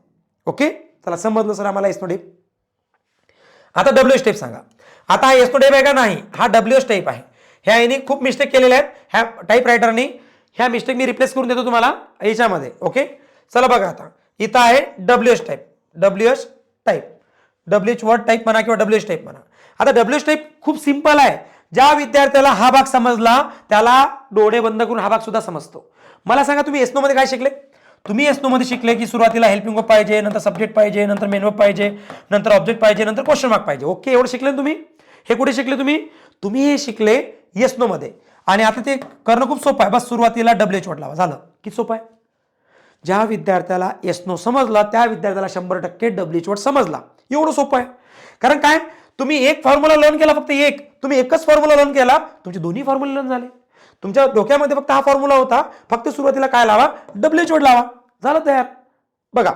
Speaker 1: ओके, चला समजलं सर आम्हाला एस नो टाईप. आता डब्ल्यू एस टाईप सांगा. आता हा एस नो टाईप आहे का, नाही, हा डब्ल्यू एस टाईप आहे. ह्या याने खूप मिस्टेक केलेल्या आहेत ह्या टाईप रायटरनी. ह्या मिस्टेक मी रिप्लेस करून देतो तुम्हाला याच्यामध्ये. ओके, चला बघा आता इथं आहे W S type. W S type, W H word type म्हणा किंवा डब्ल्यू एस टाईप म्हणा. आता डब्ल्यू एस टाईप खूप सिंपल आहे. ज्या विद्यार्थ्याला हा भाग समजला त्याला डोळे बंद करून हा भाग सुद्धा समजतो. मला सांगा तुम्ही एस नो मध्ये काय शिकले? तुम्ही एस नो मध्ये शिकले की सुरुवातीला हेल्पिंग वर्ब पाहिजे, नंतर सब्जेक्ट पाहिजे, नंतर मेन वर्ब पाहिजे, नंतर ऑब्जेक्ट पाहिजे, नंतर क्वेश्चन मार्क पाहिजे. ओके, एवढं शिकले तुम्ही. हे कुठे शिकले तुम्ही? तुम्ही हे शिकले येस नो मध्ये. आणि आता ते करणं खूप सोपं आहे. बस सुरुवातीला डब्ल्यू एच वर्ड लावा, झालं. किती सोपं आहे. ज्या विद्यार्थ्याला येस नो समजला त्या विद्यार्थ्याला 100% डब्ल्यू एच वर्ड समजला. एवढं सोपं आहे. कारण काय, तुम्ही एक फॉर्म्युला लर्न केला, फक्त एक, तुम्ही एकच फॉर्म्युला लर्न केला, तुमचे दोन्ही फॉर्म्युला लर्न झाले. तुमच्या डोक्यामध्ये फक्त हा फॉर्म्युला होता, फक्त सुरुवातीला काय लावा, डब्ल्यू एच वर्ड लावा, झालं तयार. बघा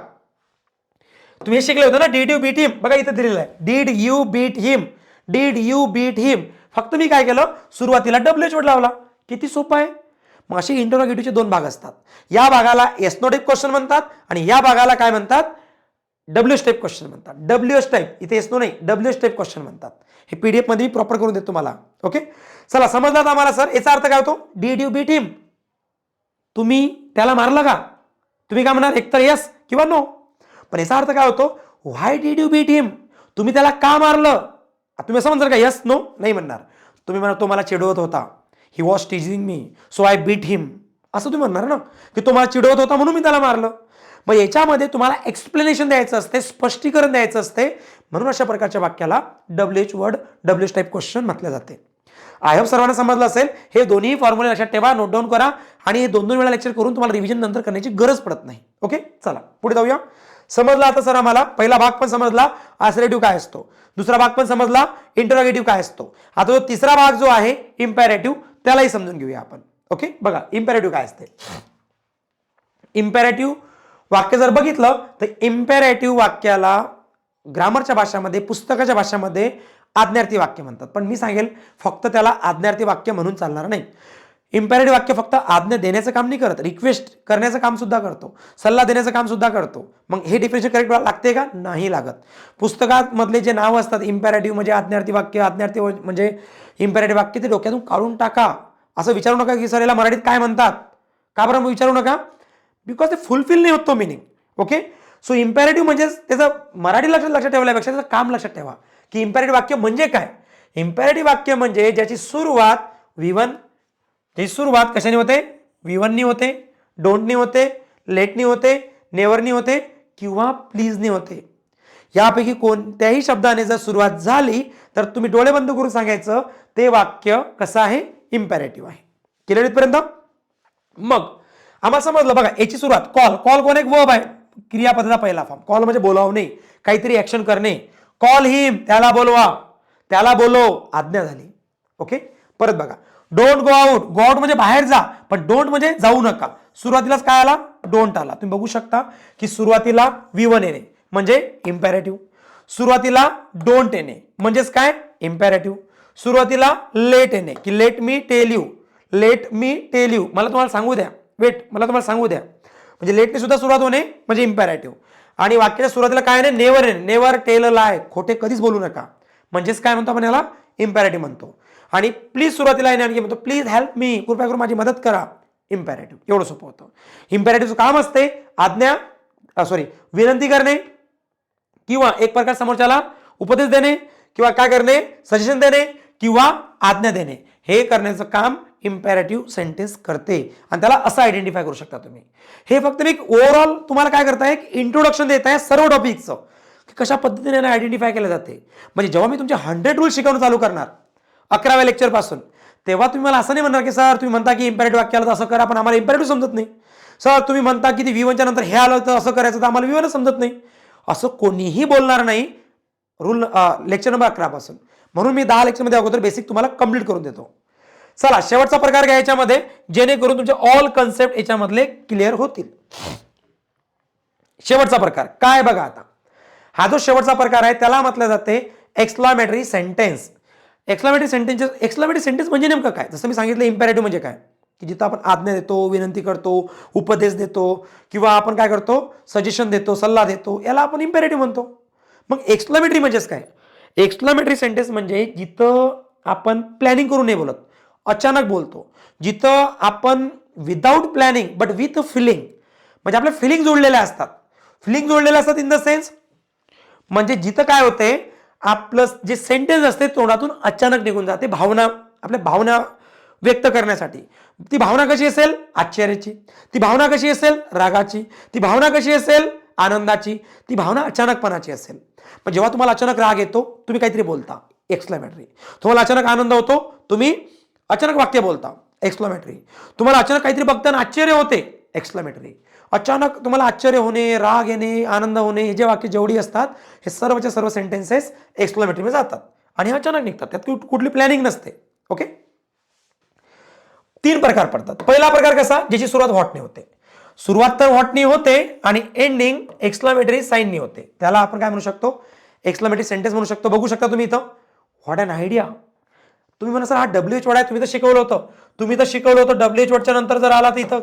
Speaker 1: तुम्ही हे शिकले होते ना, डीड यू बीट हिम. बघा इथे दिलेलं आहे, did you beat him, did you beat him. फक्त मी काय केलं, सुरुवातीला डब्ल्यू एच वर्ड लावला. किती सोपं आहे. मग असे इंटरोगेटिव्हचे 2 भाग असतात. या भागाला एस नो टाईप क्वेश्चन म्हणतात आणि या भागाला काय म्हणतात, डब्ल्यू एस टाईप क्वेश्चन म्हणतात. डब्ल्यू एस टाईप, इथे एस नो नाही, डब्ल्यू एस टाईप क्वेश्चन म्हणतात. हे पीडीएफ मध्ये प्रॉपर करून देतो तुम्हाला. ओके, चला समजला आम्हाला सर. याचा अर्थ काय होतो, डीड यू बीट हिम, तुम्ही त्याला मारलं का? तुम्ही काय म्हणणार, एकतर येस किंवा नो. पण याचा अर्थ काय होतो, व्हाय डिड यू बीट हिम, तुम्ही त्याला का मारलं? तुम्ही असं म्हणणार का यस नो? नाही म्हणणार. तुम्ही म्हणा तो मला चिडवत होता, he was teasing me so I beat him, असं तुम्ही म्हणणार ना, की तो मला चिडवत होता म्हणून मी त्याला मारलं. मग याच्यामध्ये तुम्हाला एक्सप्लेनेशन द्यायचं असते, स्पष्टीकरण द्यायचं असते. म्हणून अशा प्रकारच्या वाक्याला W H word, W H type question म्हटले जाते. आय होप सर्वांना समजलं असेल. हे दोन्ही फॉर्म्युले लक्षात ठेवा, नोट डाऊन करा आणि हे 2-2 वेळा लेक्चर करून तुम्हाला रिव्हिजन नंतर करण्याची गरज पडत नाही. ओके, चला पुढे जाऊया. समजला आता सर आम्हाला, पहिला भाग पण समजला असरेटिव्ह काय असतो, दुसरा भाग पण समजला इंटरोगेटिव्ह काय असतो. आता जो तिसरा भाग जो आहे इम्पेरेटिव्ह, त्यालाही समजून घेऊया आपण. ओके, बघा इम्पेरेटिव्ह काय असते. इम्पेरेटिव्ह वाक्य जर बघितलं तर इम्पेरेटिव्ह वाक्याला ग्रामरच्या भाषामध्ये, पुस्तकाच्या भाषामध्ये आज्ञार्थी वाक्य म्हणतात. पण मी सांगेल फक्त त्याला आज्ञार्थी वाक्य म्हणून चालणार नाही. इम्पेरेटिव्ह वाक्य फक्त आज्ञा देण्याचं काम नाही करत, रिक्वेस्ट करण्याचं काम सुद्धा करतो, सल्ला देण्याचं काम सुद्धा करतो. मग हे डिफिनेशन करेक्ट लागते का? नाही लागत. पुस्तकात मधले जे नाव असतात, इम्पेरेटिव्ह म्हणजे आज्ञार्थी वाक्य, आज्ञार्थी म्हणजे इम्पेरेटिव्ह वाक्य, ते डोक्यातून काढून टाका. असं विचारू नका की सर याला मराठीत काय म्हणतात. का बरं विचारू नका? बिकॉज ते फुलफिल नाही होत तो मिनिंग. ओके, सो इम्पेरेटिव्ह म्हणजे त्याचं मराठी लक्षात ठेवल्यापेक्षा त्याचं काम लक्षात ठेवा की इम्पेरेटिव्ह वाक्य म्हणजे काय. इम्पेरेटिव्ह वाक्य म्हणजे ज्याची सुरुवात V1, त्याची सुरुवात कशाने होते, V1 नी होते, डोंट नी होते, लेट नी होते, नेवर नी होते किंवा प्लीज नी होते. यापैकी कोणत्याही शब्दाने जर सुरुवात झाली तर तुम्ही डोळे बंद करून सांगायचं ते वाक्य कसं आहे, इम्पेरेटिव्ह आहे. क्लिअर इथपर्यंत? मग आम्हाला समजलं. बघा याची सुरुवात कॉल, कॉल कोण एक वर्ब आहे, क्रियापदाचा पहिला फॉर्म. कॉल म्हणजे बोलावणे, काहीतरी ऍक्शन करणे. कॉल हिम, त्याला बोलवा, त्याला बोलव, आज्ञा झाली. ओके, परत बघा don't go out, go out म्हणजे बाहेर जा, पण डोंट म्हणजे जाऊ नका. सुरुवातीलाच काय आला, डोंट आला. तुम्ही बघू शकता की सुरुवातीला V1 येणे म्हणजे इम्पेरेटिव्ह, सुरुवातीला डोंट येणे म्हणजेच काय, इम्पेरेटिव्ह, सुरुवातीला लेट येणे की let me tell you, let me tell you, मला तुम्हाला सांगू द्या, वेट मला तुम्हाला सांगू द्या, म्हणजे लेटने सुद्धा सुरुवात होणे म्हणजे इम्पेरेटिव्ह. आणि वाक्याच्या सुरुवातीला काय नाही, नेवर येणे, नेवर टेल अ लाय, खोटे कधीच बोलू नका, म्हणजेच काय म्हणतो आपण याला, इम्पेरेटिव्ह म्हणतो. आणि प्लीज सुरुवातीला येणे आणखी म्हणतो प्लीज हेल्प मी, कृपया करून माझी मदत करा, इम्पेरेटिव्ह. एवढं सोपं होतं. इम्पेरेटिव्हचं काम असते विनंती करणे किंवा एक प्रकार समोरच्याला उपदेश देणे किंवा काय करणे, सजेशन देणे किंवा आज्ञा देणे, हे करण्याचं काम इम्पेरेटिव्ह सेंटेन्स करते. आणि त्याला असं आयडेंटिफाय करू शकता तुम्ही. हे फक्त मी ओव्हरऑल तुम्हाला काय करताय, एक इंट्रोडक्शन देत आहे सर्व टॉपिकचं, की कशा पद्धतीने आयडेंटिफाय केलं जाते. म्हणजे जेव्हा मी तुमचे 100 रूल शिकवणं चालू करणार 11व्या लेक्चर पासून, तेव्हा तुम्ही मला असं नाही म्हणणार की सर तुम्ही म्हणता की इम्पेरेटिव्ह वाक्याला तर असं करा, पण आम्हाला इम्पेरेटिव्ह समजत नाही. सर तुम्ही म्हणता की V1 च्या नंतर हे आलं तर असं करायचं, तर आम्हाला V1 समजत नाही. असं कोणीही बोलणार नाही. लेक्चर नंबर 11 पासून. म्हणून मी 10 लेक्चरमध्ये अगोदर बेसिक तुम्हाला कंप्लीट करून देतो. चला शेवटचा प्रकार घ्या याच्यामध्ये, जेणेकरून तुमचे ऑल कन्सेप्ट याच्यामधले क्लिअर होतील. शेवटचा प्रकार काय बघा आता. हा जो शेवटचा प्रकार आहे त्याला म्हटलं जाते एक्सक्लामेटरी सेंटेन्स. एक्सक्लामेटरी सेंटेन्स म्हणजे नेमकं काय. जसं मी सांगितलं इम्पेरेटिव्ह म्हणजे काय, की जिथं आपण आज्ञा देतो, विनंती करतो, उपदेश देतो, किंवा आपण काय करतो सजेशन देतो, सल्ला देतो, याला आपण इम्पेरेटिव्ह म्हणतो. मग एक्सक्लामेटरी म्हणजेच काय. एक्सक्लामेटरी सेंटेन्स म्हणजे जिथं आपण प्लॅनिंग करून नाही बोलत, अचानक बोलतो. जिथं आपण without planning but with feeling, म्हणजे आपल्या फिलिंग जोडलेल्या असतात. फिलिंग जोडलेल्या असतात इन द सेन्स म्हणजे जिथं काय होते आपलं जे सेंटेन्स असते तोंडातून अचानक निघून जाते, भावना आपल्या भावना व्यक्त करण्यासाठी. ती भावना कशी असेल आश्चर्याची, ती भावना कशी असेल रागाची, ती भावना कशी असेल आनंदाची, ती भावना अचानकपणाची असेल. पण जेव्हा तुम्हाला अचानक राग येतो तुम्ही काहीतरी बोलता एक्सक्लामेटरी. तुम्हाला अचानक आनंद होतो तुम्ही अचानक वाक्य बोलता एक्सक्लामेटरी. तुम्हाला अचानक काहीतरी बघताना आश्चर्य होते एक्सक्लामेटरी. अचानक तुम्हाला आश्चर्य होणे, राग येणे, आनंद होणे, हे जे वाक्य जेवढी असतात हे सर्वच्या सर्व सेंटेन्सेस एक्सक्लामेटरीमध्ये जातात आणि अचानक निघतात. त्यात कुठली प्लॅनिंग नसते. ओके. 3 प्रकार पडतात. पहिला प्रकार कसा, ज्याची सुरुवात व्हॉटने होते. सुरुवात तर व्हॉटनी होते आणि एंडिंग एक्सक्लामेटरी साईननी होते. त्याला आपण काय म्हणू शकतो एक्सक्लामेटरी सेंटेन्स म्हणू शकतो. बघू शकता तुम्ही इथं व्हॉट अन आयडिया. तुम्ही म्हणा सर हा WH वर्ड आहे, तुम्ही तर शिकवलं होतं, WH वर्डच्या नंतर जर आला तर इथं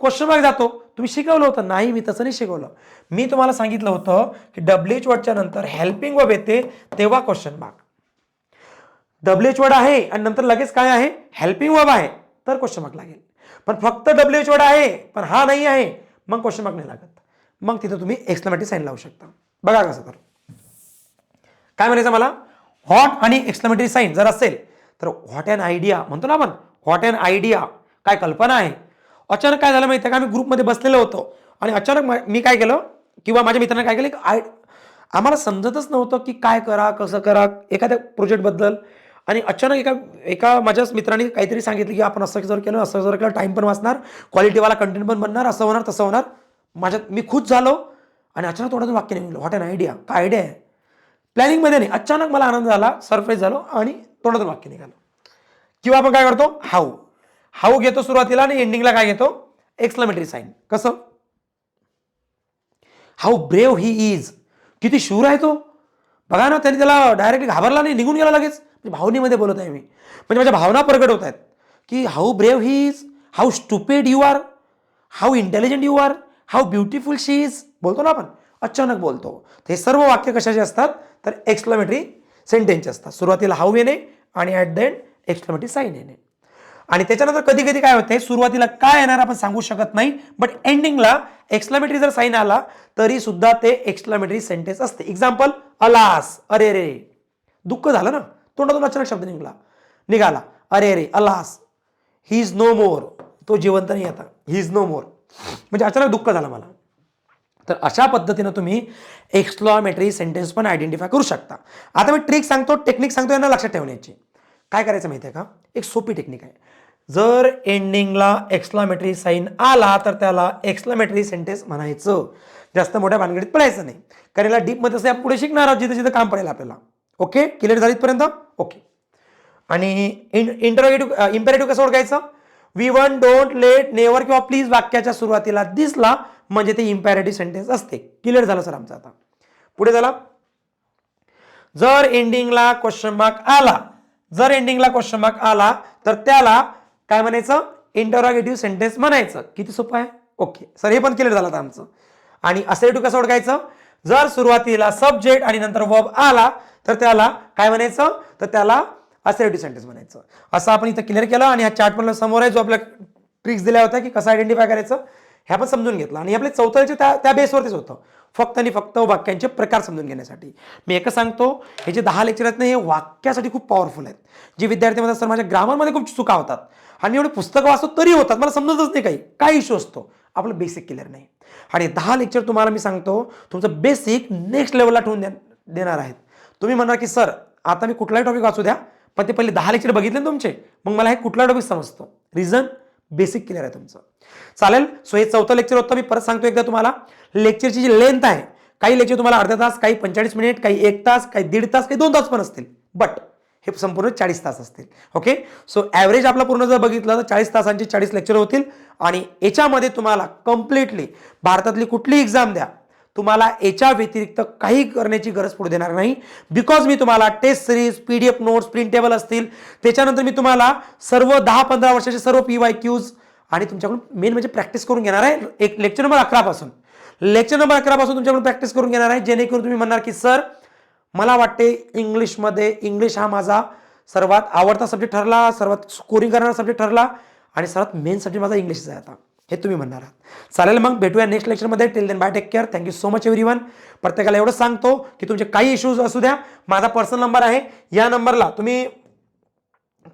Speaker 1: क्वेश्चन मार्क जातो. तुम्ही शिकवलं होतं. नाही, मी तसं नाही शिकवलं. मी तुम्हाला सांगितलं होतं की WH वर्डच्या नंतर हेल्पिंग वर्ब येते तेव्हा क्वेश्चन मार्क. WH वर्ड आहे आणि नंतर लगेच काय आहे हेल्पिंग वर्ब आहे तर क्वेश्चन मार्क लागेल. पण फक्त WH वर्ड आहे पण हा नाही आहे मग क्वेश्चन मार्क नाही लागत. मग तिथं तुम्ही एक्सक्लामेटरी साइन लावू शकता. बघा कसं तर काय म्हणायचं मला, व्हॉट आणि एक्सक्लामेटरी साइन जर असेल तर व्हॉट अन आयडिया म्हणतो ना आपण. व्हॉट अन आयडिया, काय कल्पना आहे. अचानक काय झालं माहिती आहे का, आम्ही ग्रुपमध्ये बसलेलो होतो आणि अचानक मी काय केलं किंवा माझ्या मित्रांनी काय केलं, आम्हाला समजतच नव्हतं की काय करा कसं करा एखाद्या प्रोजेक्टबद्दल. आणि अचानक एका माझ्याच मित्रांनी काहीतरी सांगितलं की आपण असं जर केलं असं जर केलं टाइम पण वाचणार, क्वालिटीवाला कंटेंट पण बनणार, असं होणार तसं होणार. मी खुश झालो आणि अचानक तोंडातून वाक्य निघालं व्हॉट अन आयडिया. काय आयडिया आहे, प्लॅनिंगमध्ये नाही, अचानक मला आनंद झाला, सरप्राईज झालो आणि तोंडातून वाक्य निघालं. किंवा आपण काय करतो हाऊ घेतो सुरुवातीला आणि एंडिंगला काय घेतो एक्सक्लामेटरी साइन. कसं, हाऊ ब्रेव ही इज, किती शूर आहे तो. बघा ना, त्याने त्याला डायरेक्टली घाबरला नाही, निघून गेला लगेच. भावनेमध्ये बोलत आहे मी, म्हणजे माझ्या भावना प्रगट होत आहेत की how brave he is, how stupid you are, how intelligent you are, how beautiful she is. बोलतो ना आपण, अचानक बोलतो. हे सर्व वाक्य कशाचे असतात तर एक्सक्लामेटरी सेंटेन्सचे असतात. सुरुवातीला हाऊ येणे आणि at the end exclamatory sign येणे. आणि त्याच्यानंतर कधी कधी काय होते, सुरुवातीला काय येणार आपण सांगू शकत नाही बट एंडिंगला एक्सक्लामेटरी जर साइन आला तरी सुद्धा ते एक्सक्लामेटरी सेंटेन्स असते. एक्झाम्पल, अलास, अरे रे, दुःख झालं ना, तोंडातून अचानक शब्द निघाला अरे रे अलास, ही इज नो मोर, तो जिवंत नाही आता, ही इज नो मोर, म्हणजे अचानक दुःख झालं मला. तर अशा पद्धतीनं तुम्ही एक्सक्लामेटरी सेंटेन्स पण आयडेंटिफाय करू शकता. आता मी ट्रिक सांगतो, टेक्निक सांगतो, यांना लक्षात ठेवण्याची. काय करायचं माहिती आहे का, एक सोपी टेक्निक आहे. जर एंडिंगला एक्सक्लामेटरी साइन आला तर त्याला एक्सक्लामेटरी सेंटेन्स म्हणायचं. जास्त मोठ्या भानगडीत पडायचं नाही, कारण याला डीपमध्ये असं आपण पुढे शिकणार आहोत, जिथं जिथं काम पडेल आपल्याला. ओके, क्लिअर झाली इथपर्यंत. ओके. आणि इम्पेरेटिव्ह कसं ओळखायचं, V one, don't, let, never किंवा प्लीज वाक्याच्या सुरुवातीला दिसला म्हणजे ते इम्पेरेटिव्ह सेंटेन्स असते. क्लिअर झालं सर आमचं. आता पुढे झाला, जर एंडिंगला क्वेश्चन मार्क आला तर त्याला काय म्हणायचं, इंटरोगेटिव्ह सेंटेन्स म्हणायचं. किती सोपं आहे. ओके सर, हे पण क्लिअर झालं आता आमचं. आणि असर्टिव्ह कसं ओळखायचं, जर सुरुवातीला सब्जेक्ट आणि नंतर वर्ब आला तर त्याला काय म्हणायचं, तर त्याला असर्टिव्ह सेंटेन्स म्हणायचं. असं आपण इथं क्लिअर केलं. आणि हा चार्ट पण समोर आहे, जो आपल्या ट्रिक्स दिल्या होत्या की कसं आयडेंटिफाय करायचं हे आपण समजून घेतलं. आणि आपले चौथ्याचे त्या बेसवरतीच होतं, फक्त आणि फक्त वाक्यांचे प्रकार समजून घेण्यासाठी. मी एकच सांगतो, हे जे 10 लेक्चर आहेत ना, हे वाक्यासाठी खूप पॉवरफुल आहेत. जे विद्यार्थी म्हणतात सर माझ्या ग्रामरमध्ये खूप चुका होतात आणि एवढे पुस्तकं वाचतो तरी होतात, मला समजतच नाही, काय इश्यू असतो, आपलं बेसिक क्लिअर नाही. आणि 10 लेक्चर तुम्हाला मी सांगतो तुमचं बेसिक नेक्स्ट लेवलला ठेवून देणार आहेत. तुम्ही म्हणणार की सर आता मी कुठलाही टॉपिक वाचू द्या, पण ते पहिले 10 लेक्चर बघितले ना तुमचे, मग मला हे कुठला टॉपिक समजतो. रिझन बेसिक क्लिअर आहे तुमचं. चालेल. सो हे 4थं लेक्चर होतं. मी परत सांगतो एकदा तुम्हाला, लेक्चरची जी लेंथ आहे काही लेक्चर तुम्हाला अर्धा तास, काही 45 मिनिट, काही 1 तास, काही 1.5 तास, काही 2 तास पण असतील, बट हे संपूर्ण 40 तास असतील. ओके, सो ॲव्हरेज आपला पूर्ण जर बघितलं तर 40 तासांचे 40 लेक्चर होतील आणि याच्यामध्ये तुम्हाला कम्प्लिटली भारतातली कुठली एक्झाम द्या, तुम्हाला याच्या व्यतिरिक्त काही करण्याची गरज पडू देणार नाही. बिकॉज मी तुम्हाला test series, PDF notes, printable असतील, त्याच्यानंतर मी तुम्हाला सर्व 10-15 वर्षाचे सर्व PYQs आणि तुमच्याकडून मेन म्हणजे प्रॅक्टिस करून घेणार आहे. एक लेक्चर नंबर 11 पासून तुमच्याकडून प्रॅक्टिस करून घेणार आहे, जेणेकरून तुम्ही म्हणणार की सर मला वाटते इंग्लिश हा माझा सर्वात आवडता सब्जेक्ट ठरला, सर्वात स्कोरिंग करणारा सब्जेक्ट ठरला आणि सर्वात मेन सब्जेक्ट माझा इंग्लिशचा आहे आता, हे तुम्ही म्हणणार आहात. चालेल, मग भेटूया नेक्स्ट लेक्चरमध्ये. Till then bye, take care, thank you so much everyone. प्रत्येकाला एवढं सांगतो की तुमचे काही इश्यूज असू द्या, माझा पर्सनल नंबर आहे, या नंबरला तुम्ही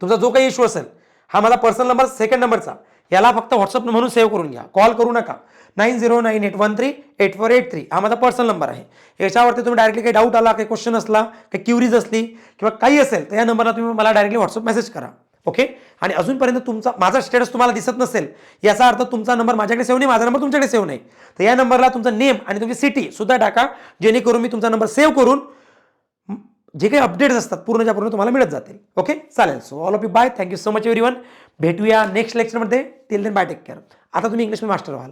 Speaker 1: तुमचा जो काही इश्यू असेल, हा माझा पर्सनल नंबर सेकंड नंबरचा, याला फक्त व्हॉट्सअप म्हणून सेव्ह करून घ्या, कॉल करू नका. 9098138483 हा माझा पर्सनल नंबर आहे. याच्यावरती तुम्ही डायरेक्टली काही डाऊट आला, काही क्वेश्चन असला, काही क्युरीज असली किंवा काही असेल तर या नंबरला तुम्ही मला डायरेक्टली व्हॉट्सअप मेसेज करा. ओके, आणि अजूनपर्यंत माझा स्टेटस तुम्हाला दिसत नसेल, याचा अर्थ तुमचा नंबर माझ्याकडे सेव्ह नाही, माझा नंबर तुमच्याकडे सेव्ह नाही. तर या नंबरला तुमचं नेम आणि तुमची सिटी सुद्धा टाका, जेणेकरून मी तुमचा नंबर सेव्ह करून जे काही अपडेट्स असतात पूर्णच्या पूर्ण तुम्हाला मिळत जातील. ओके, चालेल. So all of you bye, thank you so much everyone. भेटूया नेक्स्ट लेक्चरमध्ये. Till then bye, take care. आता तुम्ही इंग्लिश मास्टर व्हाल.